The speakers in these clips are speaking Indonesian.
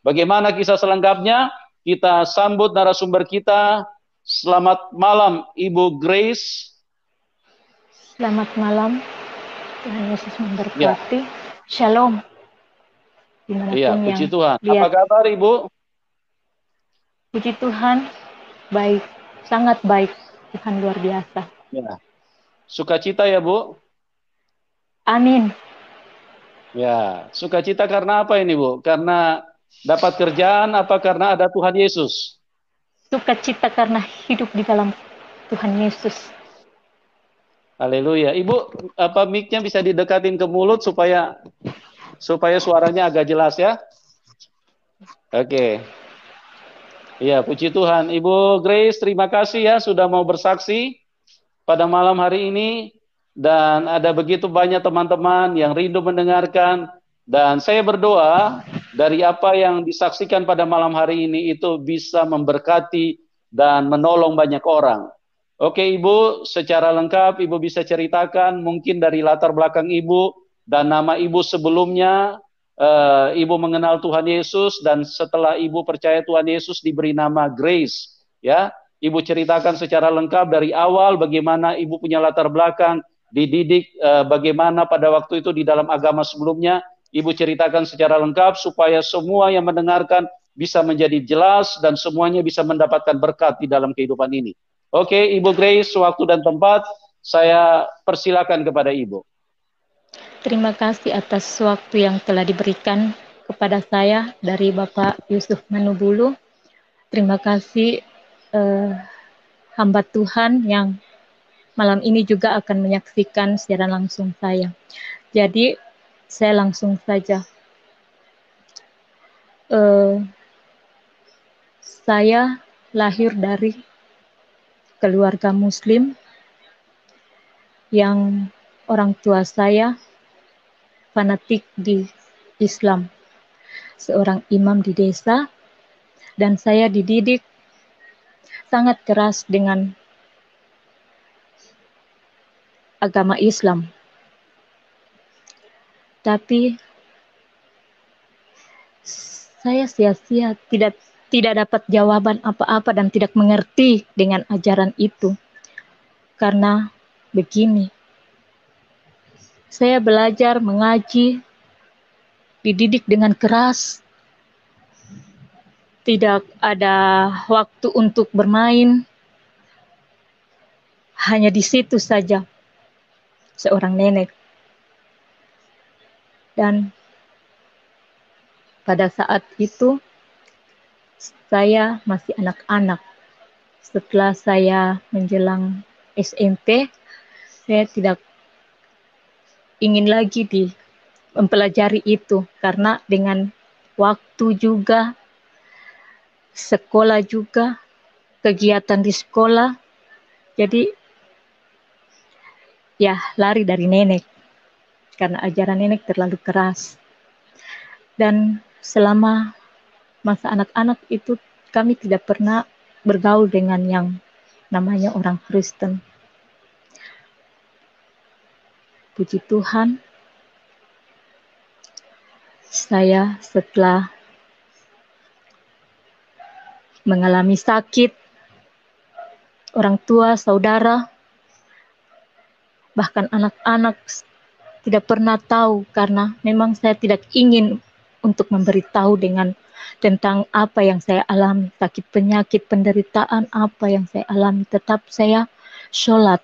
Bagaimana kisah selengkapnya? Kita sambut narasumber kita. Selamat malam, Ibu Grace. Selamat malam, Tuhan Yesus Ya, memberkati. Shalom, iya, dimanapun yang puji Tuhan. Apa lihat. kabar, Ibu? Puji Tuhan, baik, sangat baik. Tuhan luar biasa. Ya, sukacita ya, Bu? Amin. Ya, sukacita karena apa ini, Bu? Karena dapat kerjaan apa karena ada Tuhan Yesus? Sukacita karena hidup di dalam Tuhan Yesus. Haleluya. Ibu, apa mic-nya bisa didekatin ke mulut supaya suaranya agak jelas ya? Oke. Iya, puji Tuhan. Ibu Grace, terima kasih ya sudah mau bersaksi pada malam hari ini. Dan ada begitu banyak teman-teman yang rindu mendengarkan. Dan saya berdoa dari apa yang disaksikan pada malam hari ini itu bisa memberkati dan menolong banyak orang. Oke Ibu, secara lengkap Ibu bisa ceritakan mungkin dari latar belakang Ibu dan nama Ibu sebelumnya. Ibu mengenal Tuhan Yesus dan setelah Ibu percaya Tuhan Yesus diberi nama Grace, ya. Ibu ceritakan secara lengkap dari awal bagaimana Ibu punya latar belakang, dididik bagaimana pada waktu itu di dalam agama sebelumnya. Ibu ceritakan secara lengkap supaya semua yang mendengarkan bisa menjadi jelas dan semuanya bisa mendapatkan berkat di dalam kehidupan ini. Oke, Ibu Grace, waktu dan tempat saya persilakan kepada Ibu. Terima kasih atas waktu yang telah diberikan kepada saya dari Bapak Yusuf Manubulu. Terima kasih hamba Tuhan yang malam ini juga akan menyaksikan secara langsung saya. Jadi saya langsung saja. Saya lahir dari keluarga Muslim yang orang tua saya fanatik di Islam, seorang imam di desa, dan saya dididik sangat keras dengan agama Islam. Tapi saya sia-sia, tidak dapat jawaban apa-apa dan tidak mengerti dengan ajaran itu. Karena begini, saya belajar mengaji, dididik dengan keras, tidak ada waktu untuk bermain, hanya di situ saja seorang nenek. Dan pada saat itu saya masih anak-anak. Setelah saya menjelang SMP, saya tidak ingin lagi mempelajari itu karena dengan waktu juga, sekolah juga, kegiatan di sekolah, jadi ya lari dari nenek karena ajaran nenek terlalu keras. Dan selama masa anak-anak itu kami tidak pernah bergaul dengan yang namanya orang Kristen. Puji Tuhan, saya setelah mengalami sakit, orang tua, saudara, bahkan anak-anak tidak pernah tahu karena memang saya tidak ingin untuk memberitahu tentang apa yang saya alami, sakit penyakit, penderitaan apa yang saya alami. Tetap saya sholat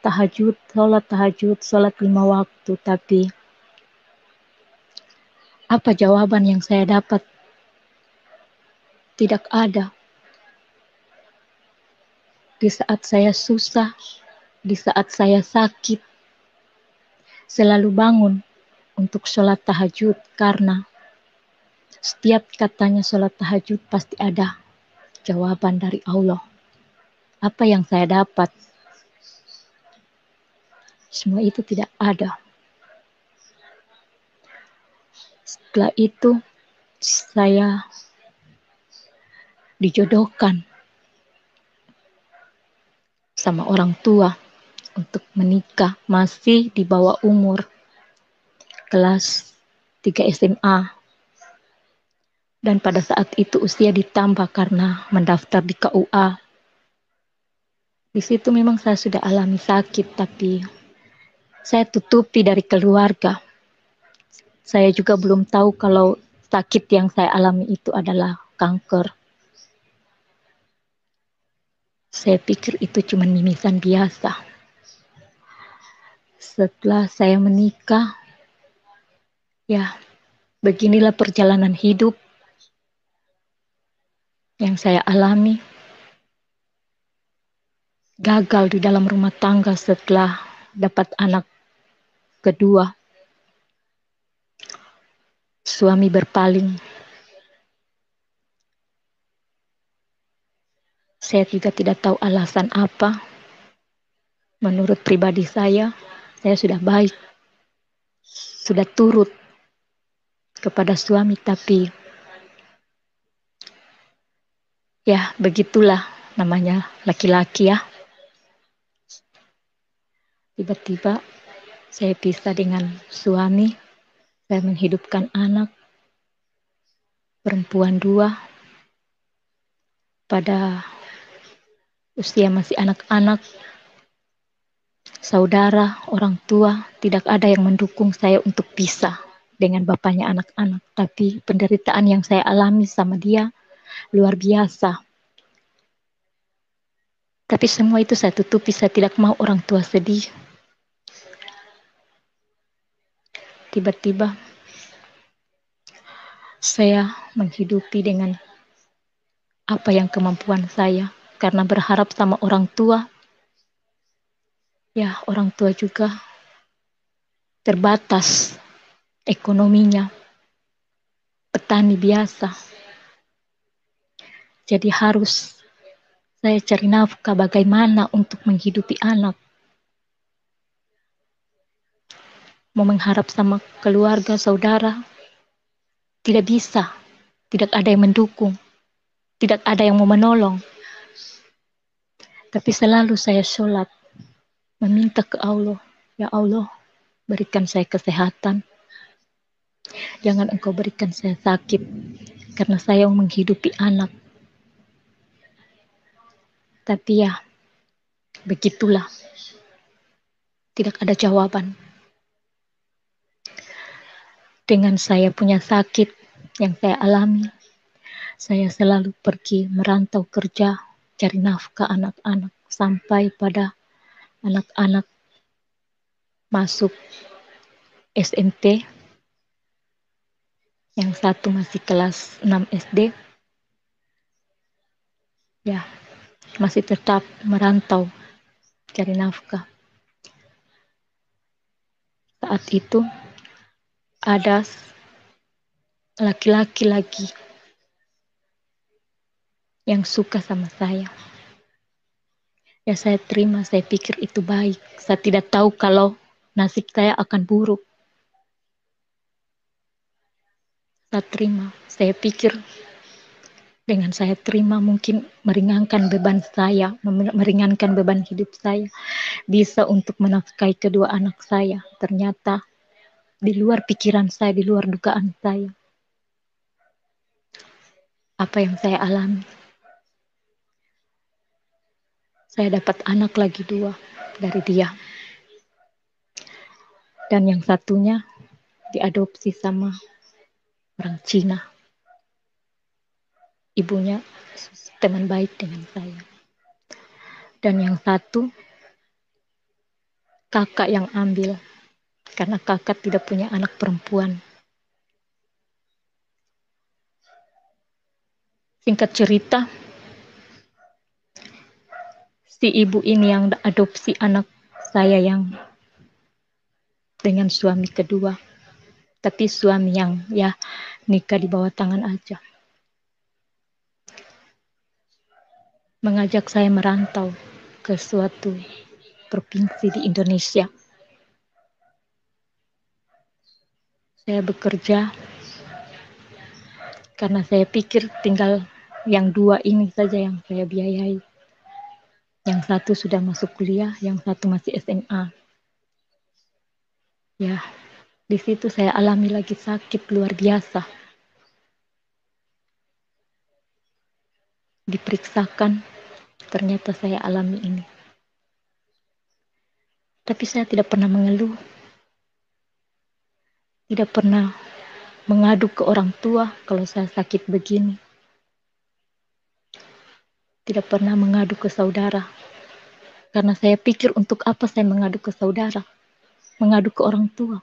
tahajud, sholat 5 waktu. Tapi apa jawaban yang saya dapat? Tidak ada. Di saat saya susah, di saat saya sakit, selalu bangun untuk sholat tahajud karena setiap katanya sholat tahajud pasti ada jawaban dari Allah. Apa yang saya dapat? Semua itu tidak ada. Setelah itu saya dijodohkan sama orang tua untuk menikah, masih di bawah umur, kelas 3 SMA. Dan pada saat itu usia ditambah karena mendaftar di KUA. Di situ memang saya sudah alami sakit, tapi saya tutupi dari keluarga. Saya juga belum tahu kalau sakit yang saya alami itu adalah kanker. Saya pikir itu cuma mimisan biasa. Setelah saya menikah, ya beginilah perjalanan hidup yang saya alami. Gagal di dalam rumah tangga setelah dapat anak kedua. Suami berpaling. Saya juga tidak tahu alasan apa. Menurut pribadi saya sudah baik, sudah turut kepada suami, tapi ya begitulah namanya laki-laki ya. Tiba-tiba saya pisah dengan suami, saya menghidupkan anak perempuan 2 pada usia masih anak-anak. Saudara, orang tua, tidak ada yang mendukung saya untuk pisah dengan bapaknya anak-anak. Tapi penderitaan yang saya alami sama dia luar biasa. Tapi semua itu saya tutupi, saya tidak mau orang tua sedih. Tiba-tiba saya menghidupi dengan apa yang kemampuan saya. Karena berharap sama orang tua, ya orang tua juga terbatas ekonominya. Petani biasa. Jadi harus saya cari nafkah bagaimana untuk menghidupi anak. Mau mengharap sama keluarga, saudara, tidak bisa. Tidak ada yang mendukung. Tidak ada yang mau menolong. Tapi selalu saya sholat, meminta ke Allah, ya Allah, berikan saya kesehatan. Jangan Engkau berikan saya sakit, karena saya menghidupi anak. Tapi ya, begitulah. Tidak ada jawaban. Dengan saya punya sakit yang saya alami, saya selalu pergi merantau kerja, cari nafkah anak-anak, sampai pada anak-anak masuk SMP, yang satu masih kelas 6 SD, ya masih tetap merantau cari nafkah. Saat itu ada laki-laki lagi yang suka sama saya. Ya saya terima, saya pikir itu baik. Saya tidak tahu kalau nasib saya akan buruk. Saya terima, saya pikir dengan saya terima mungkin meringankan beban saya, meringankan beban hidup saya, bisa untuk menafkahi kedua anak saya. Ternyata di luar pikiran saya, di luar dugaan saya. Apa yang saya alami. Saya dapat anak lagi 2 dari dia. Dan yang satunya diadopsi sama orang Cina. Ibunya teman baik dengan saya. Dan yang satu kakak yang ambil, karena kakak tidak punya anak perempuan. Singkat cerita, si ibu ini yang adopsi anak saya yang dengan suami kedua. Tapi suami yang ya nikah di bawah tangan aja. Mengajak saya merantau ke suatu provinsi di Indonesia. Saya bekerja karena saya pikir tinggal yang 2 ini saja yang saya biayai. Yang satu sudah masuk kuliah, yang satu masih SMA. Ya, di situ saya alami lagi sakit luar biasa. diperiksakan, ternyata saya alami ini. Tapi saya tidak pernah mengeluh, tidak pernah mengadu ke orang tua kalau saya sakit begini. Tidak pernah mengadu ke saudara. Karena saya pikir untuk apa saya mengadu ke saudara, mengadu ke orang tua.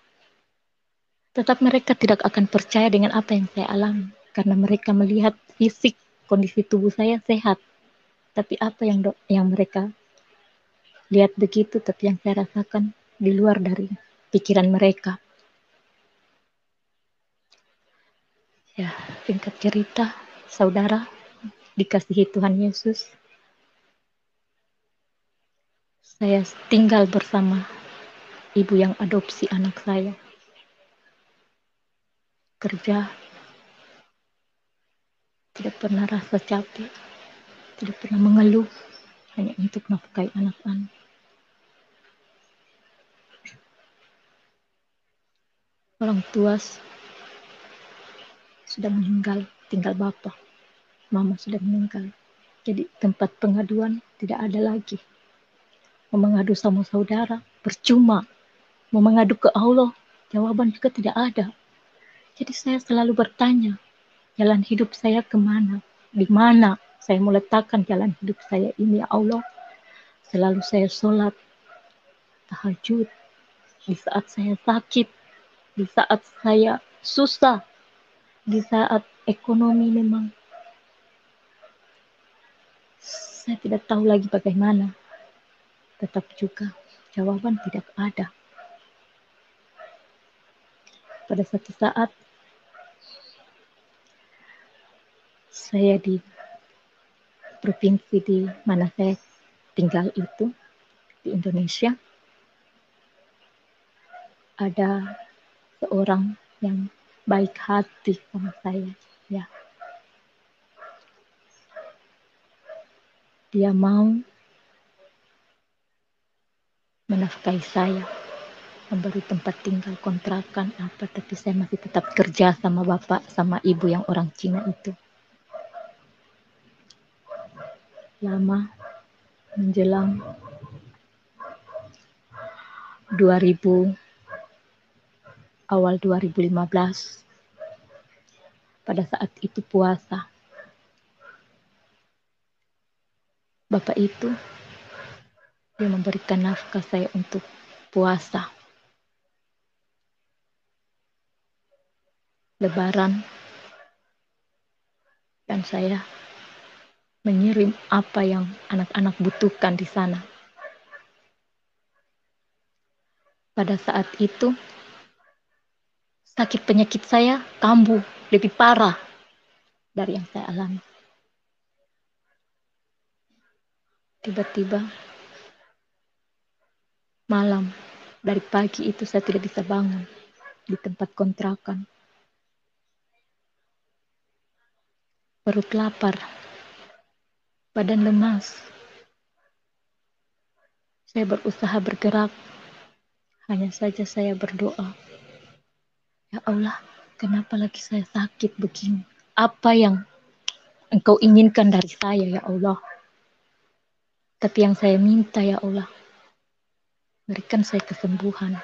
Tetap mereka tidak akan percaya dengan apa yang saya alami. Karena mereka melihat fisik, kondisi tubuh saya sehat. Tapi apa yang mereka lihat begitu, tapi yang saya rasakan di luar dari pikiran mereka. Ya, singkat cerita, saudara, dikasihi Tuhan Yesus, saya tinggal bersama ibu yang adopsi anak saya. Kerja, tidak pernah rasa capek, tidak pernah mengeluh, hanya untuk nafkahi anak-anak. Orang tua sudah meninggal, tinggal bapak, mama sudah meninggal. Jadi tempat pengaduan tidak ada lagi. Mau mengadu sama saudara, percuma. Mau mengadu ke Allah, jawaban juga tidak ada. Jadi saya selalu bertanya, jalan hidup saya kemana? Di mana saya mau letakkan jalan hidup saya ini, ya Allah? Selalu saya sholat, tahajud, di saat saya sakit, di saat saya susah, di saat ekonomi memang saya tidak tahu lagi bagaimana. Tetap juga jawaban tidak ada. Pada satu saat saya di provinsi di mana saya tinggal itu, di Indonesia, ada seorang yang baik hati sama saya. Ya, dia mau menafkahi saya, memberi tempat tinggal, kontrakan apa, tapi saya masih tetap kerja sama bapak sama ibu yang orang Cina itu. Lama menjelang 2000, awal 2015, pada saat itu puasa, bapak itu dia memberikan nafkah saya untuk puasa. Lebaran, dan saya mengirim apa yang anak-anak butuhkan di sana. Pada saat itu, sakit penyakit saya kambuh lebih parah dari yang saya alami. Tiba-tiba malam, dari pagi itu saya tidak bisa bangun di tempat kontrakan. Perut lapar, badan lemas. Saya berusaha bergerak, hanya saja saya berdoa, ya Allah, kenapa lagi saya sakit begini? Apa yang Engkau inginkan dari saya, ya Allah? Tapi yang saya minta, ya Allah, berikan saya kesembuhan.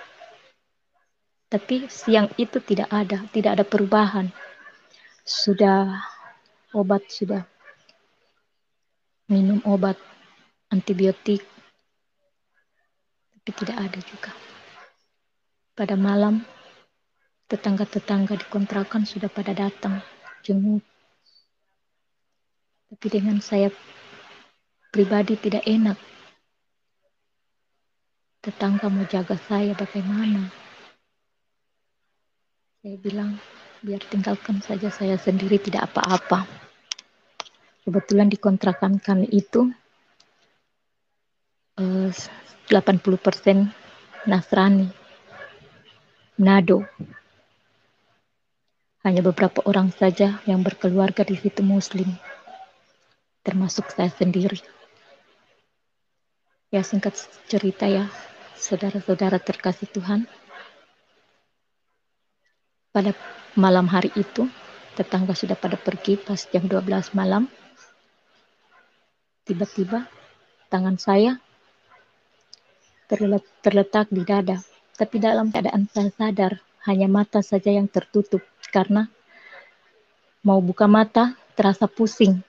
Tapi siang itu tidak ada perubahan. Sudah minum obat antibiotik, tapi tidak ada juga. Pada malam, tetangga-tetangga di kontrakan sudah pada datang jenguk. Tapi dengan saya pribadi tidak enak. Tetangga mau jaga saya bagaimana? Saya bilang, biar tinggalkan saja saya sendiri, tidak apa-apa. Kebetulan di kontrakan kami itu 80% Nasrani, Nado. Hanya beberapa orang saja yang berkeluarga di situ Muslim, termasuk saya sendiri. Ya, singkat cerita ya, saudara-saudara terkasih Tuhan, pada malam hari itu, tetangga sudah pada pergi pas jam 12 malam. Tiba-tiba tangan saya terletak di dada. Tapi dalam keadaan saya sadar, hanya mata saja yang tertutup. Karena mau buka mata, terasa pusing.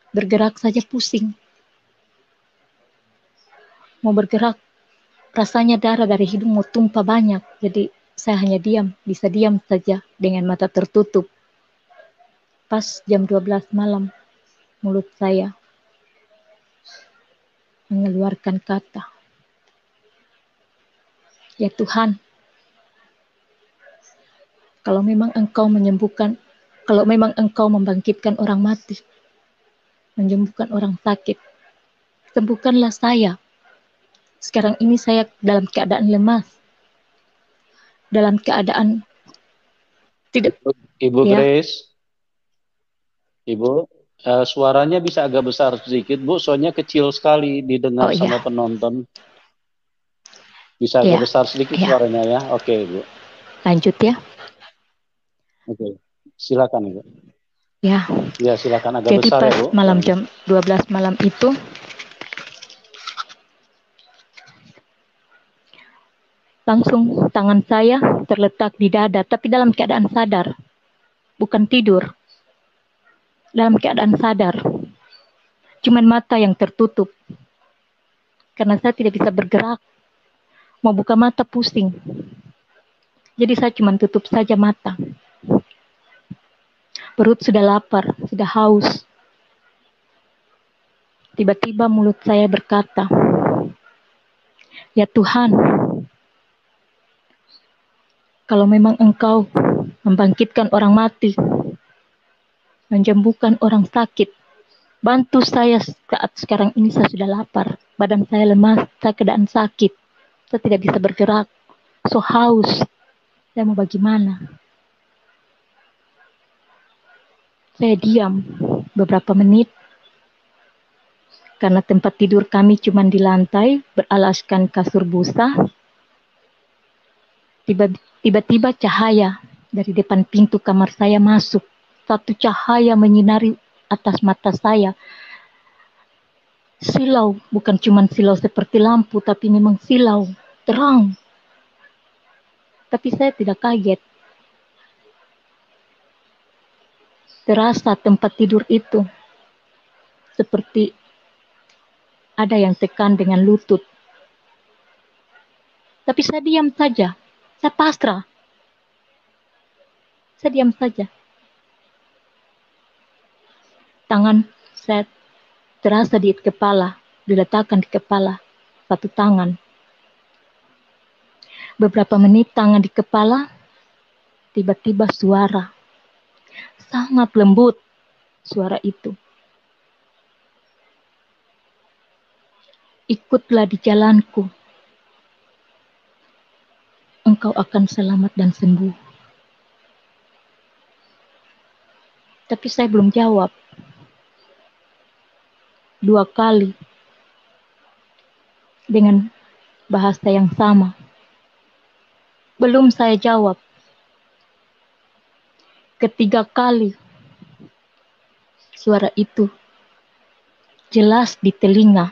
Bergerak saja pusing. Mau bergerak, rasanya darah dari hidung mau tumpah banyak. Jadi saya hanya diam, bisa diam saja dengan mata tertutup. Pas jam 12 malam, mulut saya mengeluarkan kata, "Ya Tuhan, kalau memang Engkau menyembuhkan, kalau memang Engkau membangkitkan orang mati, menyembuhkan orang sakit, sembuhkanlah saya. Sekarang ini saya dalam keadaan lemas, dalam keadaan tidak, Ibu ya, Grace, Ibu, suaranya bisa agak besar sedikit, Bu. Soalnya kecil sekali oh didengar ya, sama penonton. Bisa agak ya, besar sedikit ya, suaranya ya. Oke, Bu. lanjut ya, Oke. Silakan, Ibu. ya. Ya, silakan agak Jadi besar ya, pas Bu, malam suaranya. jam 12 malam itu, langsung tangan saya terletak di dada, tapi dalam keadaan sadar, bukan tidur, dalam keadaan sadar. Cuman mata yang tertutup, karena saya tidak bisa bergerak. Mau buka mata pusing. Jadi saya cuma tutup saja mata. Perut sudah lapar, sudah haus. Tiba-tiba mulut saya berkata, "Ya Tuhan, kalau memang Engkau membangkitkan orang mati, menyembuhkan orang sakit, bantu saya saat sekarang ini saya sudah lapar. Badan saya lemas, saya keadaan sakit. Saya tidak bisa bergerak. So haus. Saya mau bagaimana?" Saya diam beberapa menit karena tempat tidur kami cuma di lantai beralaskan kasur busa. Tiba-tiba cahaya dari depan pintu kamar saya masuk. Satu cahaya menyinari atas mata saya. Silau, bukan cuma silau seperti lampu, tapi memang silau, terang. Tapi saya tidak kaget. Terasa tempat tidur itu seperti ada yang tekan dengan lutut. Tapi saya diam saja. Saya pasrah. Saya diam saja. Tangan saya terasa di kepala, diletakkan di kepala, satu tangan. Beberapa menit tangan di kepala, tiba-tiba suara. Sangat lembut suara itu. Ikutlah di jalanku. Engkau akan selamat dan sembuh. Tapi saya belum jawab. 2 kali dengan bahasa yang sama. Belum saya jawab. Ketiga kali suara itu jelas di telinga.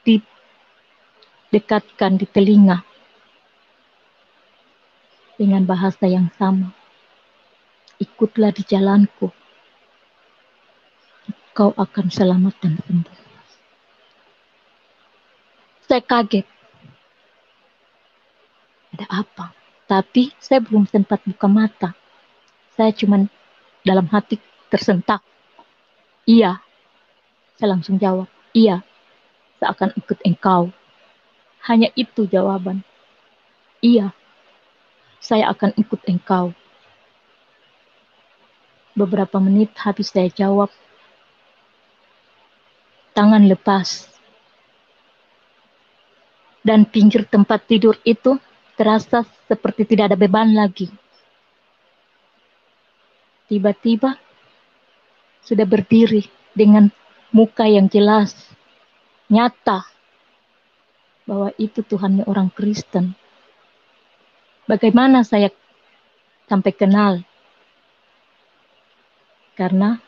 Didekatkan di telinga. Dengan bahasa yang sama. Ikutlah di jalanku. Kau akan selamat dan sembuh. Saya kaget. Ada apa? Tapi saya belum sempat buka mata. Saya cuma dalam hati tersentak. Iya. Saya langsung jawab. Iya. Saya akan ikut engkau. Hanya itu jawaban. Iya. Saya akan ikut engkau. Beberapa menit habis saya jawab. Tangan lepas. Dan pinggir tempat tidur itu terasa seperti tidak ada beban lagi. Tiba-tiba sudah berdiri dengan muka yang jelas, nyata, bahwa itu Tuhannya orang Kristen. Bagaimana saya sampai kenal? Karena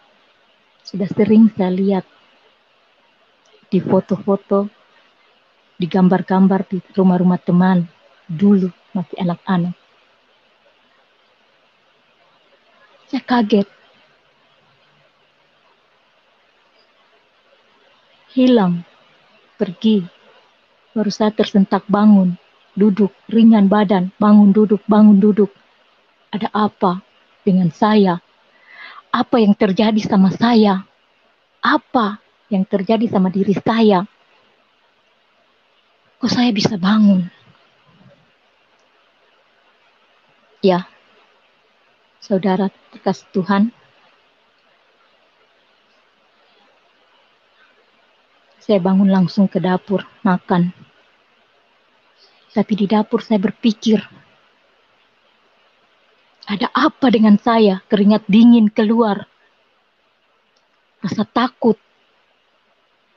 Sudah sering saya lihat di foto-foto, di gambar-gambar di rumah-rumah teman dulu masih anak-anak. Saya kaget. Hilang, pergi. Baru saya tersentak bangun, duduk, ringan badan, bangun duduk. Ada apa dengan saya? Apa yang terjadi sama saya? Apa yang terjadi sama diri saya? Kok saya bisa bangun? Ya, saudara terkasih Tuhan, saya bangun langsung ke dapur, makan. Tapi di dapur saya berpikir, ada apa dengan saya? Keringat dingin keluar. Rasa takut.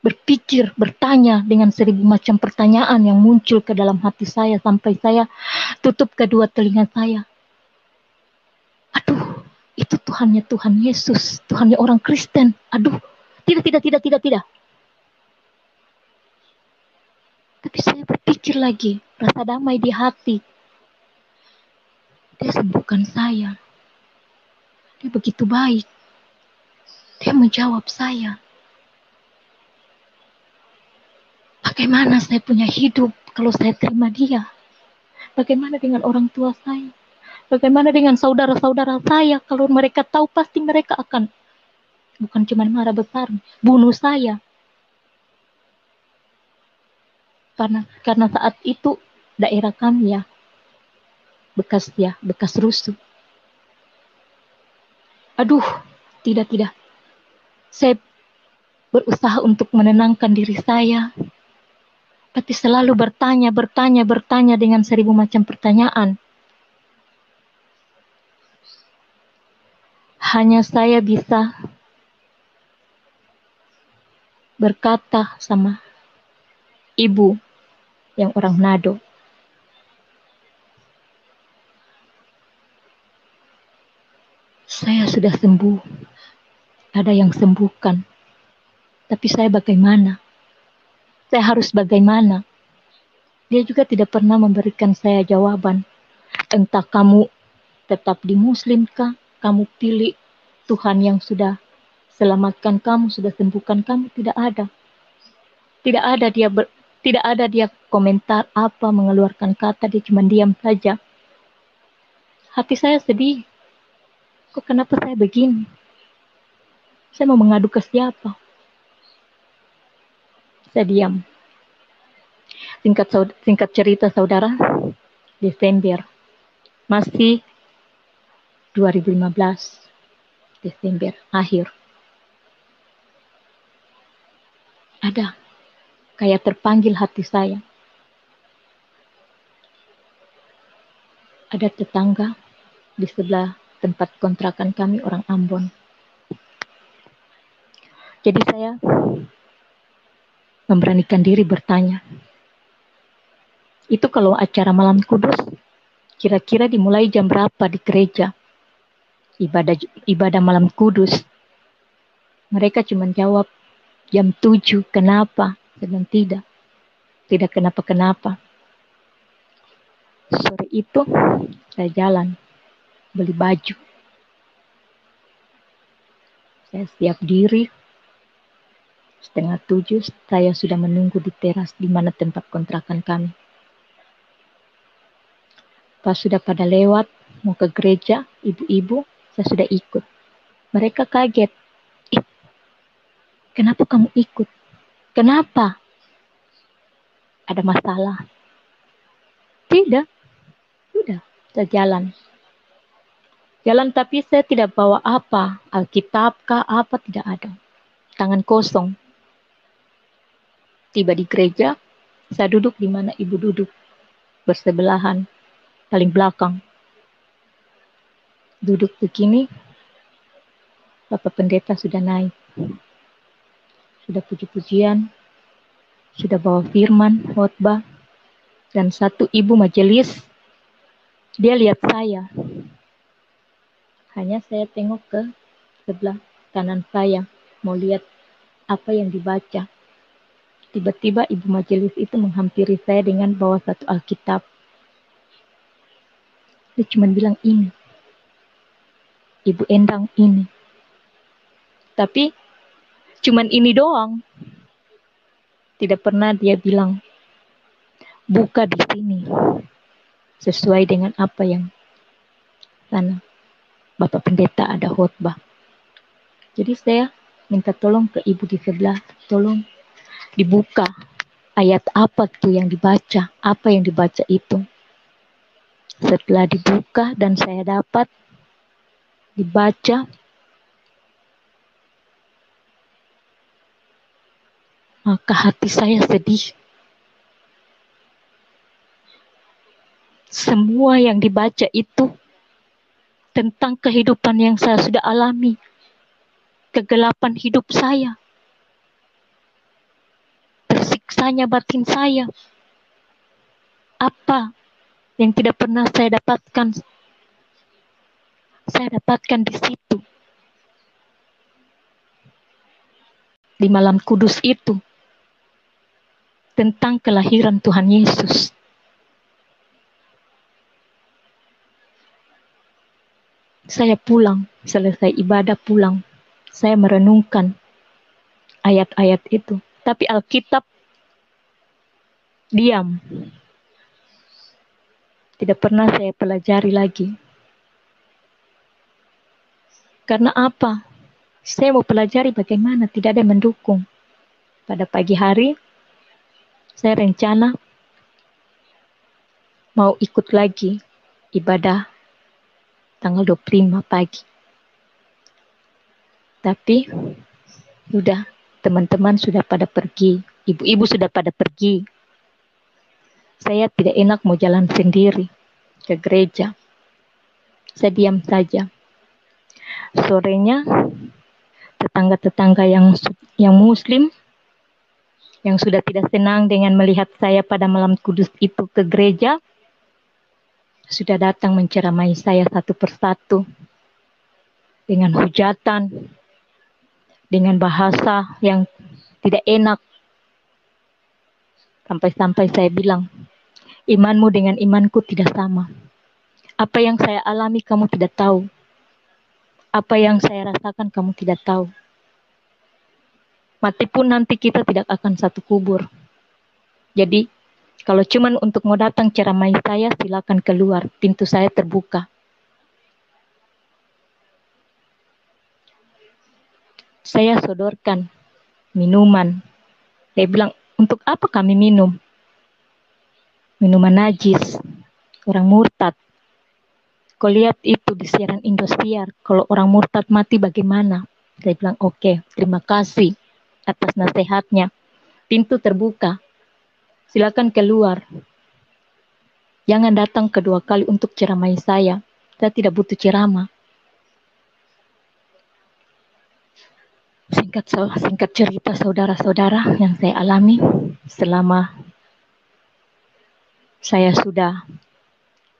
Berpikir, bertanya dengan 1000 macam pertanyaan yang muncul ke dalam hati saya sampai saya tutup kedua telinga saya. Aduh, itu Tuhannya Tuhan Yesus, Tuhannya orang Kristen. Aduh, tidak. Tapi saya berpikir lagi, rasa damai di hati. Dia sembuhkan saya. Dia begitu baik. Dia menjawab saya. Bagaimana saya punya hidup kalau saya terima dia? Bagaimana dengan orang tua saya? Bagaimana dengan saudara-saudara saya? Kalau mereka tahu pasti mereka akan bukan cuma marah besar, bunuh saya. Karena saat itu daerah kami bekas rusuh. Aduh, tidak. Saya berusaha untuk menenangkan diri saya, tapi selalu bertanya dengan 1000 macam pertanyaan. Hanya saya bisa berkata sama ibu yang orang Manado, saya sudah sembuh, ada yang sembuhkan, tapi saya bagaimana? Saya harus bagaimana? Dia juga tidak pernah memberikan saya jawaban. Entah kamu tetap di Muslim kah? Kamu pilih Tuhan yang sudah selamatkan kamu, sudah sembuhkan kamu? Tidak ada. Tidak ada dia komentar apa, mengeluarkan kata, dia cuma diam saja. Hati saya sedih. Kok kenapa saya begini? Saya mau mengadu ke siapa? Saya diam. Singkat cerita saudara, Desember. Masih 2015. Desember akhir. Ada. Kayak terpanggil hati saya. Ada tetangga di sebelah tempat kontrakan kami orang Ambon. Jadi saya memberanikan diri bertanya. Itu kalau acara malam kudus, kira-kira dimulai jam berapa di gereja? Ibadah malam kudus. Mereka cuma jawab jam 7. Kenapa? Dan tidak kenapa-kenapa. Sore itu saya jalan beli baju. Saya siap diri. 6:30 saya sudah menunggu di teras di mana tempat kontrakan kami. Pas sudah pada lewat mau ke gereja, ibu-ibu, saya sudah ikut. Mereka kaget. Kenapa kamu ikut? Kenapa? Ada masalah? Tidak. Sudah, saya jalan. Jalan tapi saya tidak bawa apa. Alkitab kah apa, tidak ada. Tangan kosong. Tiba di gereja, saya duduk di mana ibu duduk. Bersebelahan, paling belakang. Duduk begini, Bapak Pendeta sudah naik. Sudah puji-pujian, sudah bawa firman, khotbah, dan satu ibu majelis, dia lihat saya. Hanya saya tengok ke sebelah kanan saya, mau lihat apa yang dibaca. Tiba-tiba ibu majelis itu menghampiri saya dengan bawa satu Alkitab. Dia cuma bilang ini. Ibu Endang ini. Tapi cuman ini doang. Tidak pernah dia bilang buka di sini sesuai dengan apa yang sana Bapak Pendeta ada khotbah. Jadi saya minta tolong ke ibu di sebelah, tolong dibuka ayat apa tuh yang dibaca, apa yang dibaca itu. Setelah dibuka dan saya dapat dibaca, maka hati saya sedih. Semua yang dibaca itu tentang kehidupan yang saya sudah alami, kegelapan hidup saya, tersiksanya batin saya. Apa yang tidak pernah saya dapatkan di situ. Di malam kudus itu, tentang kelahiran Tuhan Yesus. Saya pulang, selesai ibadah pulang. Saya merenungkan ayat-ayat itu. Tapi Alkitab diam. Tidak pernah saya pelajari lagi. Karena apa? Saya mau pelajari bagaimana, tidak ada yang mendukung. Pada pagi hari, saya rencana mau ikut lagi ibadah tanggal 25 pagi. Tapi sudah, teman-teman sudah pada pergi, ibu-ibu sudah pada pergi. Saya tidak enak mau jalan sendiri ke gereja. Saya diam saja. Sorenya, tetangga-tetangga yang muslim, yang sudah tidak senang dengan melihat saya pada malam kudus itu ke gereja, sudah datang menceramai saya satu persatu. Dengan hujatan, dengan bahasa yang tidak enak. Sampai-sampai saya bilang, imanmu dengan imanku tidak sama. Apa yang saya alami kamu tidak tahu. Apa yang saya rasakan kamu tidak tahu. Mati pun nanti kita tidak akan satu kubur. Jadi, kalau cuman untuk mau datang ceramai saya, silakan keluar. Pintu saya terbuka. Saya sodorkan minuman. Saya bilang, untuk apa kami minum? Minuman najis. Orang murtad. Kau lihat itu di siaran Indosiar. Kalau orang murtad mati bagaimana? Saya bilang, oke, terima kasih atas nasihatnya. Pintu terbuka. Silakan keluar. Jangan datang kedua kali untuk ceramai saya. Saya tidak butuh ceramah. Singkat cerita saudara-saudara yang saya alami selama saya sudah,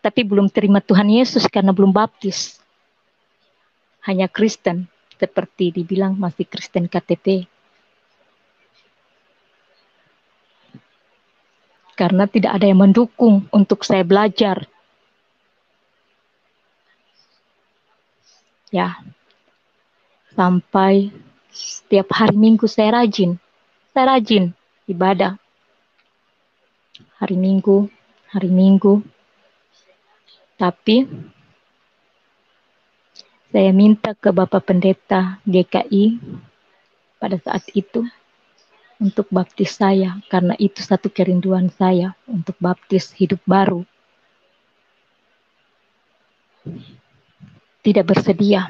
tapi belum terima Tuhan Yesus karena belum baptis. Hanya Kristen, seperti dibilang masih Kristen KTP. Karena tidak ada yang mendukung untuk saya belajar. Ya, sampai setiap hari Minggu saya rajin ibadah. Hari Minggu. Tapi saya minta ke Bapak Pendeta GKI pada saat itu untuk baptis saya, karena itu satu kerinduan saya untuk baptis hidup baru. Tidak bersedia.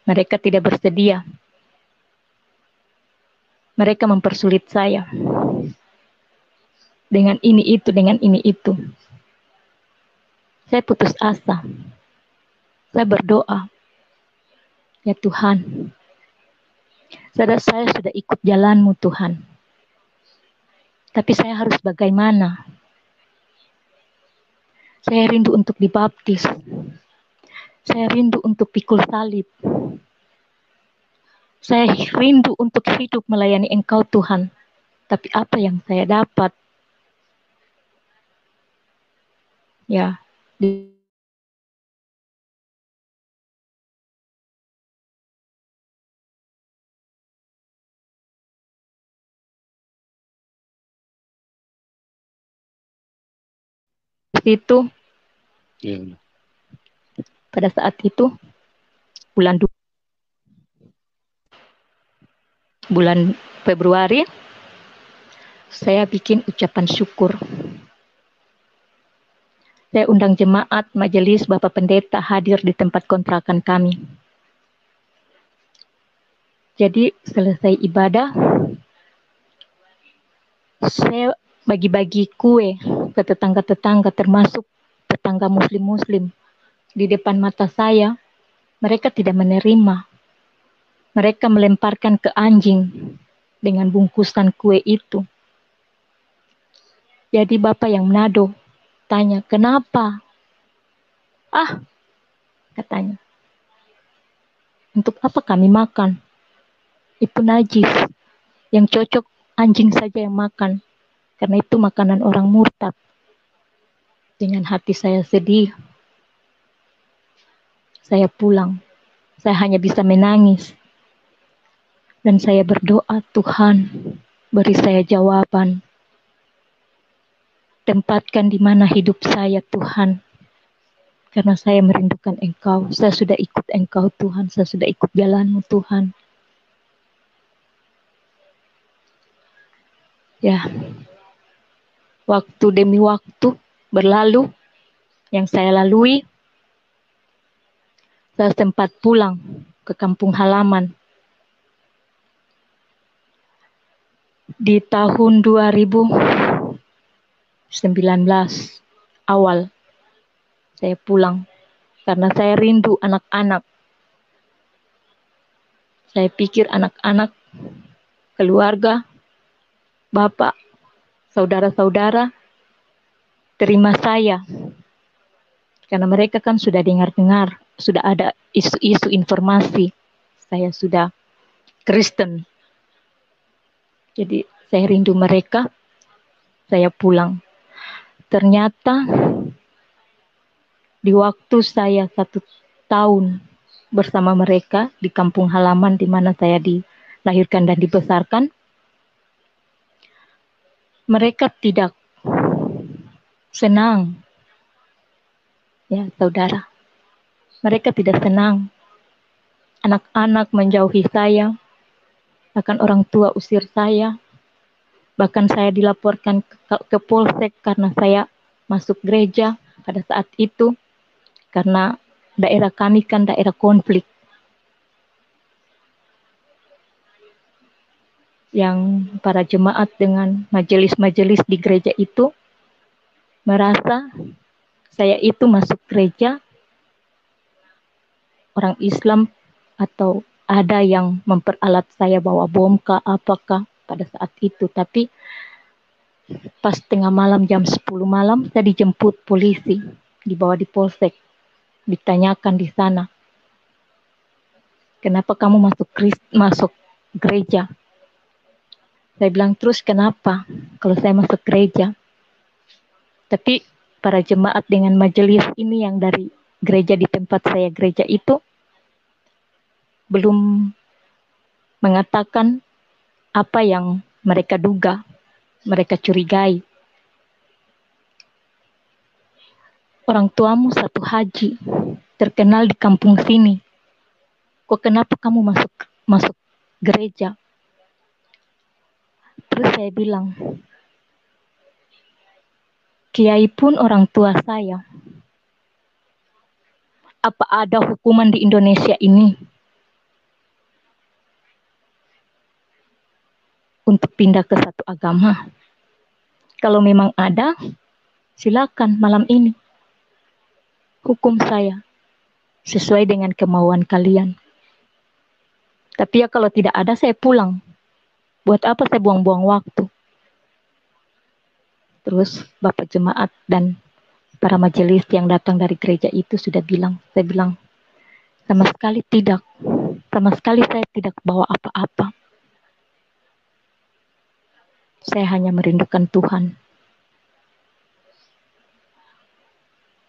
Mereka tidak bersedia. Mereka mempersulit saya. Dengan ini itu. Saya putus asa. Saya berdoa. Ya Tuhan, saya sudah ikut jalan-Mu Tuhan. Tapi saya harus bagaimana? Saya rindu untuk dibaptis. Saya rindu untuk pikul salib. Saya rindu untuk hidup melayani Engkau Tuhan. Tapi apa yang saya dapat? Ya, di situ, pada saat itu, bulan Februari, saya bikin ucapan syukur. Saya undang jemaat, majelis, Bapak Pendeta hadir di tempat kontrakan kami. Jadi selesai ibadah, saya bagi-bagi kue ke tetangga-tetangga, termasuk tetangga muslim-muslim. Di depan mata saya, mereka tidak menerima. Mereka melemparkan ke anjing dengan bungkusan kue itu. Jadi Bapak yang Manado tanya, kenapa? Ah, katanya. Untuk apa kami makan? Itu najis. Yang cocok anjing saja yang makan. Karena itu makanan orang murtad. Dengan hati saya sedih, saya pulang. Saya hanya bisa menangis. Dan saya berdoa, Tuhan, beri saya jawaban. Tempatkan di mana hidup saya, Tuhan. Karena saya merindukan Engkau. Saya sudah ikut Engkau, Tuhan. Saya sudah ikut jalan-Mu, Tuhan. Ya, waktu demi waktu berlalu, yang saya lalui, saya sempat pulang ke kampung halaman. Di tahun 2019 awal, saya pulang. Karena saya rindu anak-anak. Saya pikir anak-anak, keluarga, bapak, saudara-saudara, terima saya. Karena mereka kan sudah dengar-dengar, sudah ada isu-isu informasi. Saya sudah Kristen. Jadi saya rindu mereka, saya pulang. Ternyata di waktu saya 1 tahun bersama mereka di kampung halaman di mana saya dilahirkan dan dibesarkan, mereka tidak senang. Ya, saudara. Mereka tidak senang. Anak-anak menjauhi saya, bahkan orang tua usir saya. Bahkan saya dilaporkan ke Polsek karena saya masuk gereja pada saat itu. Karena daerah kami kan daerah konflik. Yang para jemaat dengan majelis-majelis di gereja itu merasa saya itu masuk gereja orang Islam atau ada yang memperalat saya bawa bom kah apakah pada saat itu. Tapi pas tengah malam jam 10 malam saya dijemput polisi, dibawa di Polsek, ditanyakan di sana, kenapa kamu masuk gereja? Saya bilang, terus kenapa kalau saya masuk gereja? Tapi para jemaat dengan majelis ini yang dari gereja di tempat saya gereja itu belum mengatakan apa yang mereka duga, mereka curigai. Orang tuamu satu haji, terkenal di kampung sini. Kok kenapa kamu masuk gereja? Terus saya bilang, kiai pun orang tua saya. Apa ada hukuman di Indonesia ini untuk pindah ke satu agama? Kalau memang ada, silakan malam ini hukum saya sesuai dengan kemauan kalian. Tapi ya kalau tidak ada, saya pulang. Buat apa saya buang-buang waktu? Terus Bapak jemaat dan para majelis yang datang dari gereja itu sudah bilang, saya bilang, sama sekali tidak. Sama sekali saya tidak bawa apa-apa. Saya hanya merindukan Tuhan.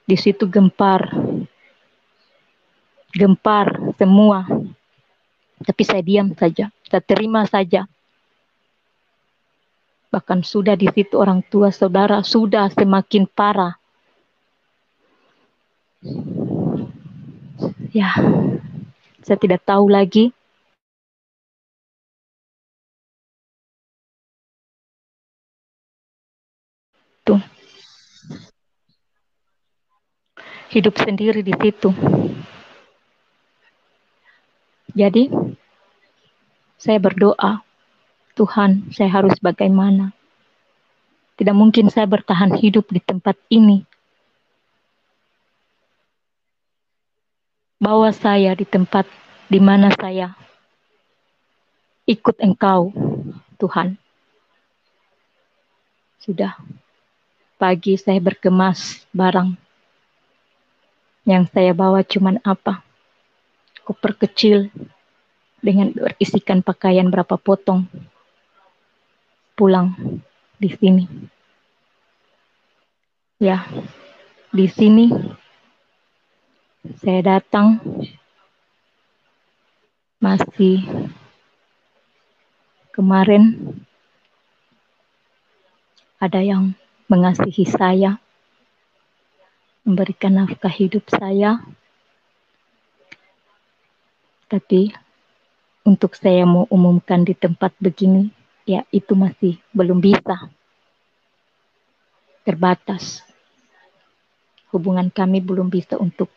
Di situ gempar semua. Tapi saya diam saja, saya terima saja. Bahkan sudah di situ orang tua saudara sudah semakin parah. Ya, saya tidak tahu lagi. Tuh, hidup sendiri di situ. Jadi, saya berdoa, Tuhan, saya harus bagaimana? Tidak mungkin saya bertahan hidup di tempat ini. Bawa saya di tempat di mana saya ikut Engkau, Tuhan. Sudah pagi saya berkemas barang. Yang saya bawa cuman apa? Koper kecil dengan berisikan pakaian berapa potong. Pulang di sini. Ya, di sini saya datang masih kemarin ada yang mengasihi saya, memberikan nafkah hidup saya, tapi untuk saya mau umumkan di tempat begini, ya itu masih belum bisa, terbatas. Hubungan kami belum bisa untuk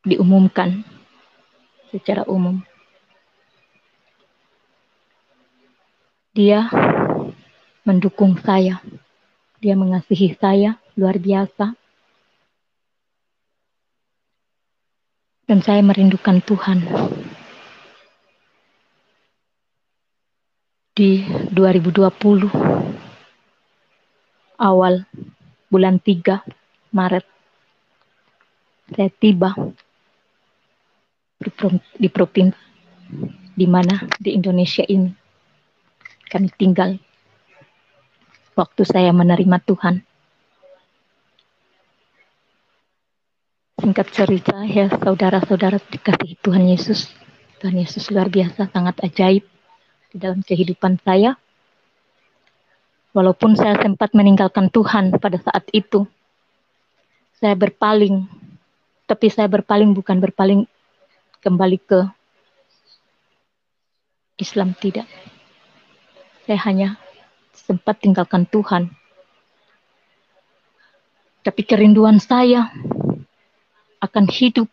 diumumkan secara umum. Dia mendukung saya, dia mengasihi saya luar biasa, dan saya merindukan Tuhan. Di 2020 awal bulan 3 Maret saya tiba di provinsi di mana di Indonesia ini kami tinggal waktu saya menerima Tuhan. Singkat cerita ya saudara-saudara dikasihi Tuhan Yesus. Tuhan Yesus luar biasa, sangat ajaib di dalam kehidupan saya. Walaupun saya sempat meninggalkan Tuhan pada saat itu, saya berpaling. Tapi saya berpaling bukan berpaling kembali ke Islam, tidak. Saya hanya sempat tinggalkan Tuhan. Tapi kerinduan saya akan hidup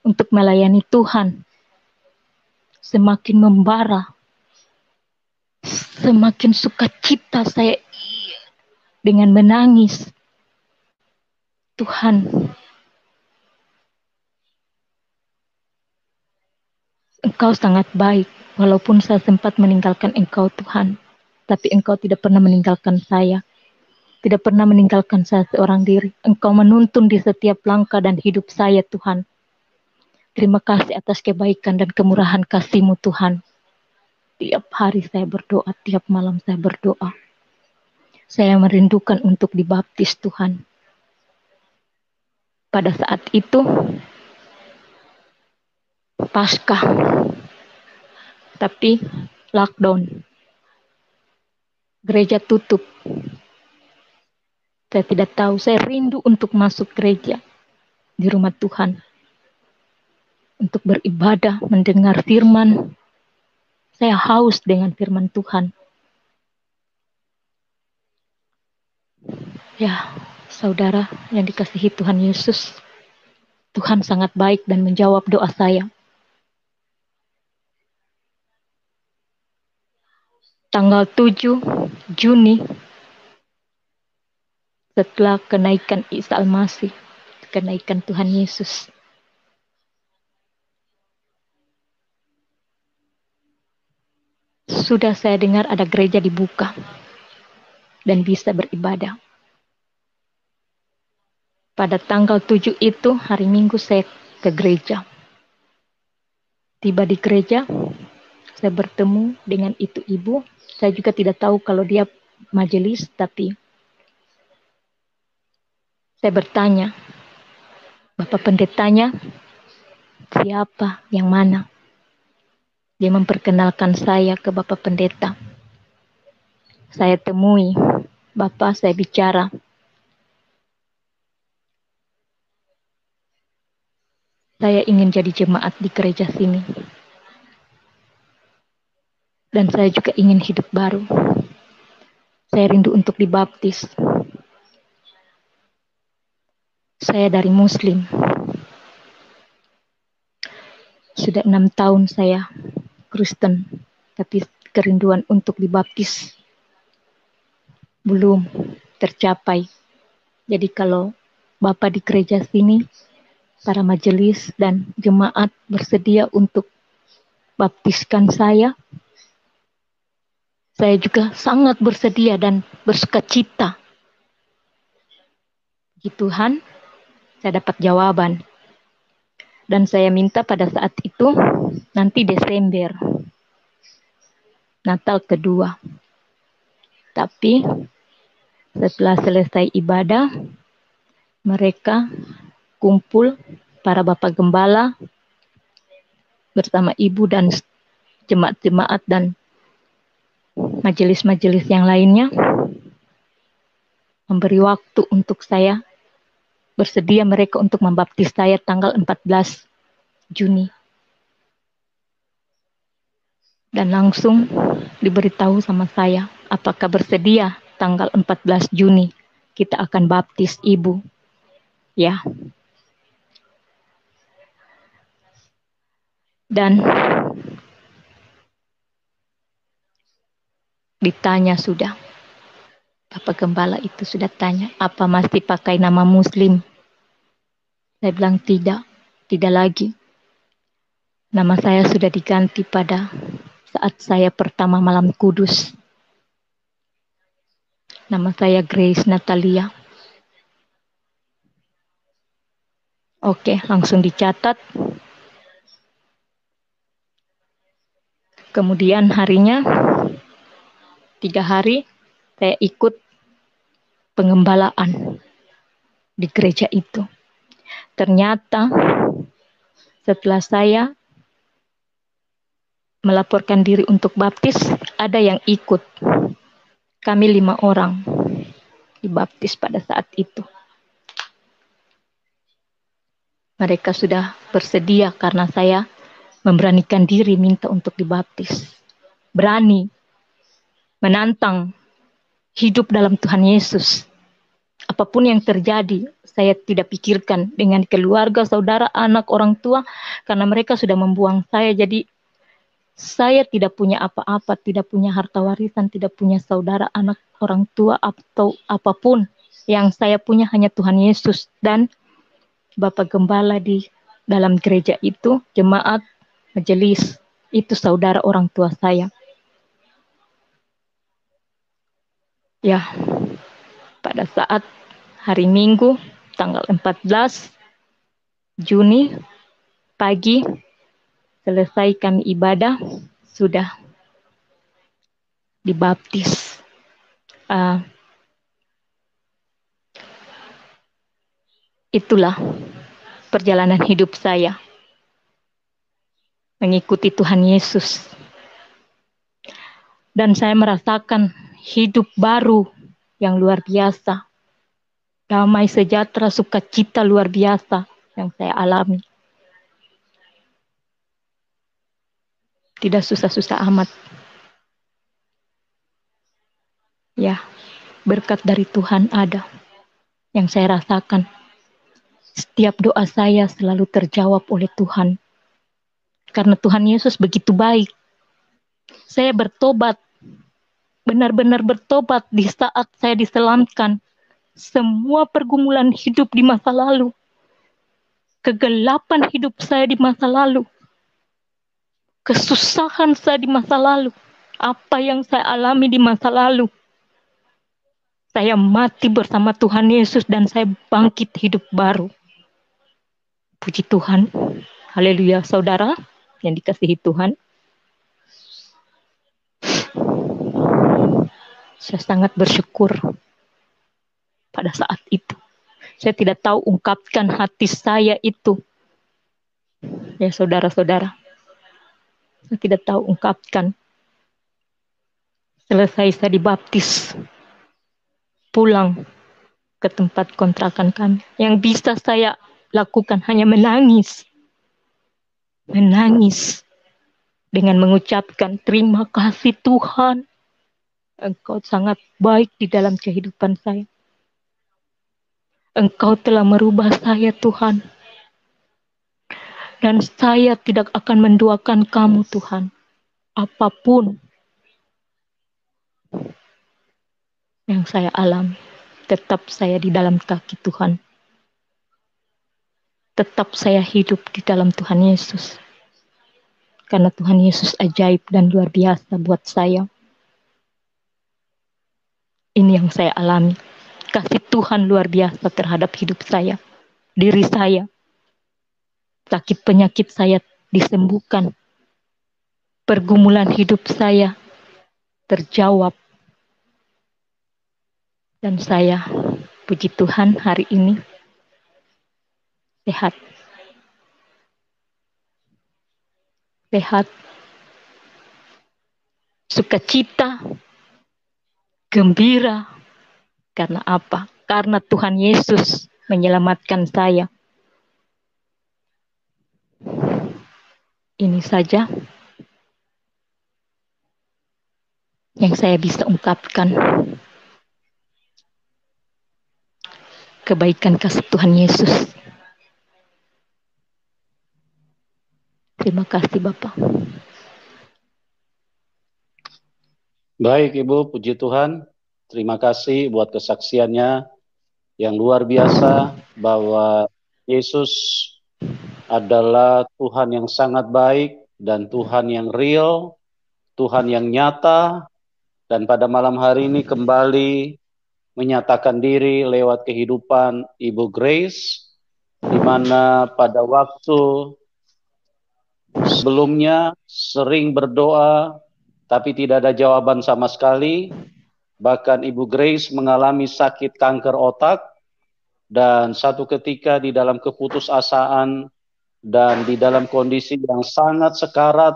untuk melayani Tuhan semakin membara. Semakin sukacita saya dengan menangis. Tuhan, Engkau sangat baik. Walaupun saya sempat meninggalkan Engkau Tuhan, tapi Engkau tidak pernah meninggalkan saya. Tidak pernah meninggalkan saya seorang diri. Engkau menuntun di setiap langkah dan hidup saya Tuhan. Terima kasih atas kebaikan dan kemurahan kasih-Mu Tuhan. Tiap hari saya berdoa, tiap malam saya berdoa. Saya merindukan untuk dibaptis Tuhan. Pada saat itu, Paskah, tapi lockdown. Gereja tutup. Saya tidak tahu, saya rindu untuk masuk gereja di rumah Tuhan. Untuk beribadah, mendengar firman. Saya haus dengan firman Tuhan. Ya, saudara yang dikasihi Tuhan Yesus, Tuhan sangat baik dan menjawab doa saya. Tanggal 7 Juni, setelah kenaikan Isa Al-Masih, kenaikan Tuhan Yesus, sudah saya dengar ada gereja dibuka dan bisa beribadah. Pada tanggal 7 itu hari Minggu saya ke gereja. Tiba di gereja, saya bertemu dengan itu ibu. Saya juga tidak tahu kalau dia majelis, tapi saya bertanya, Bapak pendetanya siapa, yang mana? Dia memperkenalkan saya ke Bapak pendeta. Saya temui, Bapak saya bicara. Saya ingin jadi jemaat di gereja sini. Dan saya juga ingin hidup baru. Saya rindu untuk dibaptis. Saya dari Muslim. Sudah 6 tahun saya Kristen. Tapi kerinduan untuk dibaptis belum tercapai. Jadi kalau Bapak di gereja sini, para majelis dan jemaat bersedia untuk baptiskan saya juga sangat bersedia dan bersukacita. Puji Tuhan, saya dapat jawaban. Dan saya minta pada saat itu, nanti Desember, Natal kedua. Tapi setelah selesai ibadah, mereka kumpul, para bapak gembala, bersama ibu dan jemaat-jemaat dan majelis-majelis yang lainnya, memberi waktu untuk saya, bersedia mereka untuk membaptis saya tanggal 14 Juni. Dan langsung diberitahu sama saya, apakah bersedia tanggal 14 Juni kita akan baptis ibu. Ya. Dan ditanya sudah. Bapak Gembala itu sudah tanya, apa masih pakai nama Muslim? Saya bilang tidak lagi. Nama saya sudah diganti pada saat saya pertama malam kudus. Nama saya Grace Natalia. Oke, langsung dicatat. Kemudian harinya, 3 hari, saya ikut pengembalaan di gereja itu. Ternyata setelah saya melaporkan diri untuk baptis, ada yang ikut. Kami 5 orang dibaptis pada saat itu. Mereka sudah bersedia karena saya memberanikan diri minta untuk dibaptis. Berani menantang hidup dalam Tuhan Yesus. Apapun yang terjadi, saya tidak pikirkan dengan keluarga, saudara, anak, orang tua, karena mereka sudah membuang saya. Jadi saya tidak punya apa-apa, tidak punya harta warisan, tidak punya saudara, anak, orang tua, atau apapun. Yang saya punya hanya Tuhan Yesus dan Bapak Gembala di dalam gereja itu, jemaat, majelis, itu saudara orang tua saya. Ya, pada saat hari Minggu, tanggal 14 Juni, pagi, selesai kami ibadah, sudah dibaptis. Itulah perjalanan hidup saya mengikuti Tuhan Yesus. Dan saya merasakan hidup baru yang luar biasa. Damai sejahtera, sukacita luar biasa yang saya alami. Tidak susah-susah amat. Ya, berkat dari Tuhan ada yang saya rasakan. Setiap doa saya selalu terjawab oleh Tuhan. Karena Tuhan Yesus begitu baik. Saya bertobat, benar-benar bertobat di saat saya diselamatkan. Semua pergumulan hidup di masa lalu, kegelapan hidup saya di masa lalu, kesusahan saya di masa lalu, apa yang saya alami di masa lalu, Saya mati bersama Tuhan Yesus dan saya bangkit hidup baru. Puji Tuhan. Haleluya, saudara yang dikasihi Tuhan. Saya sangat bersyukur pada saat itu. Saya tidak tahu ungkapkan hati saya itu. Ya saudara-saudara. Saya tidak tahu ungkapkan. Selesai saya dibaptis. Pulang ke tempat kontrakan kami. Yang bisa saya lakukan hanya menangis. Menangis. Dengan mengucapkan terima kasih Tuhan. Engkau sangat baik di dalam kehidupan saya. Engkau telah merubah saya Tuhan. Dan saya tidak akan menduakan kamu Tuhan. Apapun yang saya alami. Tetap saya di dalam kaki Tuhan. Tetap saya hidup di dalam Tuhan Yesus. Karena Tuhan Yesus ajaib dan luar biasa buat saya. Ini yang saya alami. Kasih Tuhan luar biasa terhadap hidup saya. Diri saya. Sakit penyakit saya disembuhkan. Pergumulan hidup saya terjawab. Dan saya, puji Tuhan hari ini, sehat. Sehat. Sukacita. Gembira. Karena apa? Karena Tuhan Yesus menyelamatkan saya. Ini saja yang saya bisa ungkapkan. Kebaikan kasih Tuhan Yesus. Terima kasih Bapak. Baik Ibu, puji Tuhan. Terima kasih buat kesaksiannya yang luar biasa bahwa Yesus adalah Tuhan yang sangat baik dan Tuhan yang real, Tuhan yang nyata, dan pada malam hari ini kembali menyatakan diri lewat kehidupan Ibu Grace, di mana pada waktu sebelumnya sering berdoa, tapi tidak ada jawaban sama sekali. Bahkan Ibu Grace mengalami sakit kanker otak, dan satu ketika di dalam keputusasaan dan di dalam kondisi yang sangat sekarat,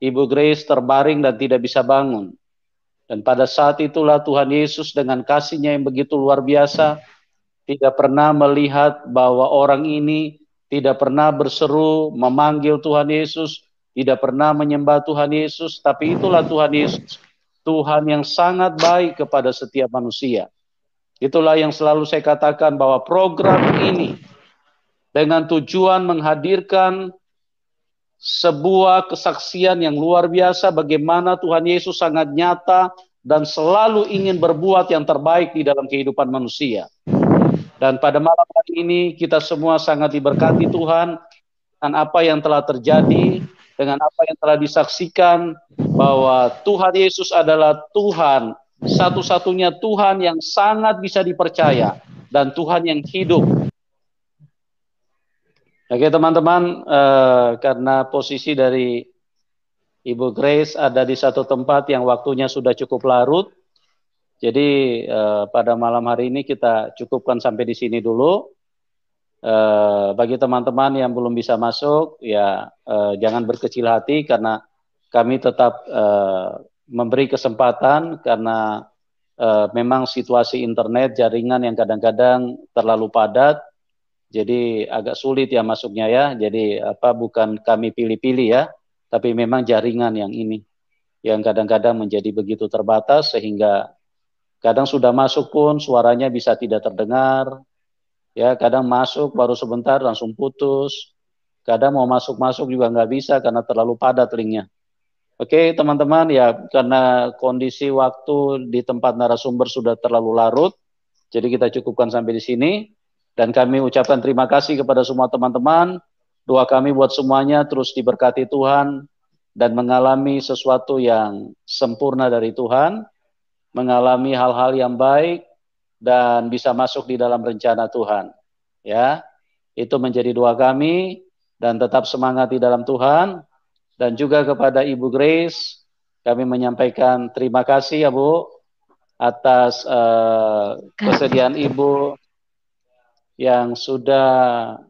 Ibu Grace terbaring dan tidak bisa bangun. Dan pada saat itulah Tuhan Yesus dengan kasih-Nya yang begitu luar biasa, tidak pernah melihat bahwa orang ini tidak pernah berseru memanggil Tuhan Yesus, tidak pernah menyembah Tuhan Yesus, tapi itulah Tuhan Yesus, Tuhan yang sangat baik kepada setiap manusia. Itulah yang selalu saya katakan bahwa program ini dengan tujuan menghadirkan sebuah kesaksian yang luar biasa bagaimana Tuhan Yesus sangat nyata dan selalu ingin berbuat yang terbaik di dalam kehidupan manusia. Dan pada malam hari ini kita semua sangat diberkati Tuhan dengan apa yang telah terjadi, dengan apa yang telah disaksikan, bahwa Tuhan Yesus adalah Tuhan, satu-satunya Tuhan yang sangat bisa dipercaya, dan Tuhan yang hidup. Oke teman-teman, karena posisi dari Ibu Grace ada di satu tempat yang waktunya sudah cukup larut, jadi pada malam hari ini kita cukupkan sampai di sini dulu. Bagi teman-teman yang belum bisa masuk, ya jangan berkecil hati karena kami tetap memberi kesempatan karena memang situasi internet jaringan yang kadang-kadang terlalu padat, jadi agak sulit ya masuknya ya. Jadi bukan kami pilih-pilih ya, tapi memang jaringan yang ini yang kadang-kadang menjadi begitu terbatas sehingga kadang sudah masuk pun suaranya bisa tidak terdengar. Ya, kadang masuk baru sebentar langsung putus. Kadang mau masuk-masuk juga nggak bisa karena terlalu padat linknya. Oke, teman-teman, ya karena kondisi waktu di tempat narasumber sudah terlalu larut, jadi kita cukupkan sampai di sini. Dan kami ucapkan terima kasih kepada semua teman-teman. Doa kami buat semuanya terus diberkati Tuhan dan mengalami sesuatu yang sempurna dari Tuhan, mengalami hal-hal yang baik, dan bisa masuk di dalam rencana Tuhan. Ya, itu menjadi doa kami, dan tetap semangat di dalam Tuhan. Dan juga kepada Ibu Grace, kami menyampaikan terima kasih ya Bu, atas kesediaan Ibu yang sudah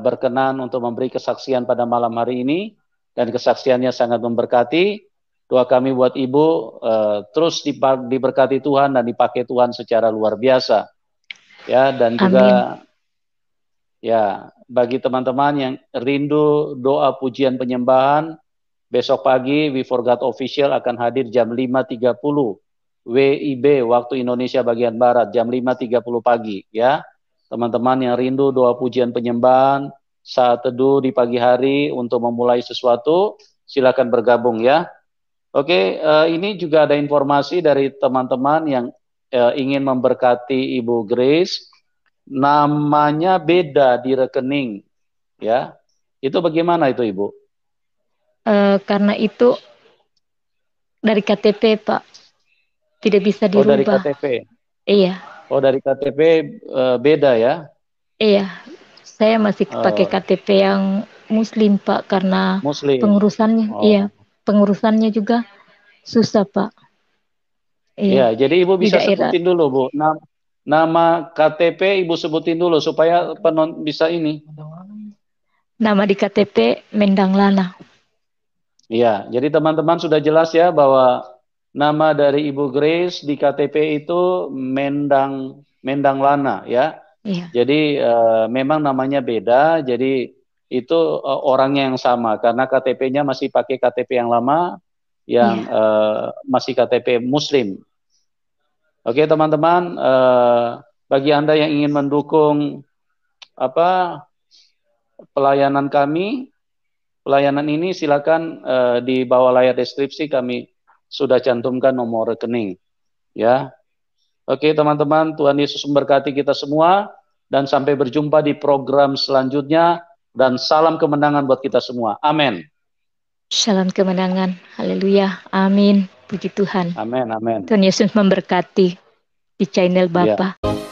berkenan untuk memberi kesaksian pada malam hari ini, dan kesaksiannya sangat memberkati. Doa kami buat Ibu terus diberkati Tuhan dan dipakai Tuhan secara luar biasa. Ya, dan juga ya, bagi teman-teman yang rindu doa pujian penyembahan, besok pagi We For God Official akan hadir jam 5.30 WIB waktu Indonesia bagian Barat, jam 5.30 pagi ya. Teman-teman yang rindu doa pujian penyembahan, saat teduh di pagi hari untuk memulai sesuatu, silakan bergabung ya. Oke, ini juga ada informasi dari teman-teman yang ingin memberkati Ibu Grace. Namanya beda di rekening, ya. Itu bagaimana itu, Ibu? Karena itu dari KTP, Pak, tidak bisa dirubah. Oh, dari KTP. Iya. Oh, dari KTP beda ya? Iya, saya masih pakai KTP yang Muslim, Pak, karena Muslim. pengurusannya, iya, pengurusannya juga susah, Pak. Iya, jadi Ibu bisa daerah. sebutin dulu, Bu. Nama KTP Ibu sebutin dulu supaya bisa ini. Nama di KTP Mendang Lana. Iya, jadi teman-teman sudah jelas ya bahwa nama dari Ibu Grace di KTP itu Mendang Lana ya. Iya. Jadi memang namanya beda, jadi itu orangnya yang sama karena KTP-nya masih pakai KTP yang lama yang masih KTP Muslim. Oke teman-teman, bagi Anda yang ingin mendukung pelayanan kami, pelayanan ini silakan di bawah layar deskripsi kami sudah cantumkan nomor rekening. Ya, oke teman-teman, Tuhan Yesus memberkati kita semua dan sampai berjumpa di program selanjutnya dan salam kemenangan buat kita semua. Amin. Salam kemenangan. Haleluya. Amin. Puji Tuhan. Amin. Amin. Tuhan Yesus memberkati di channel Bapak. Ya.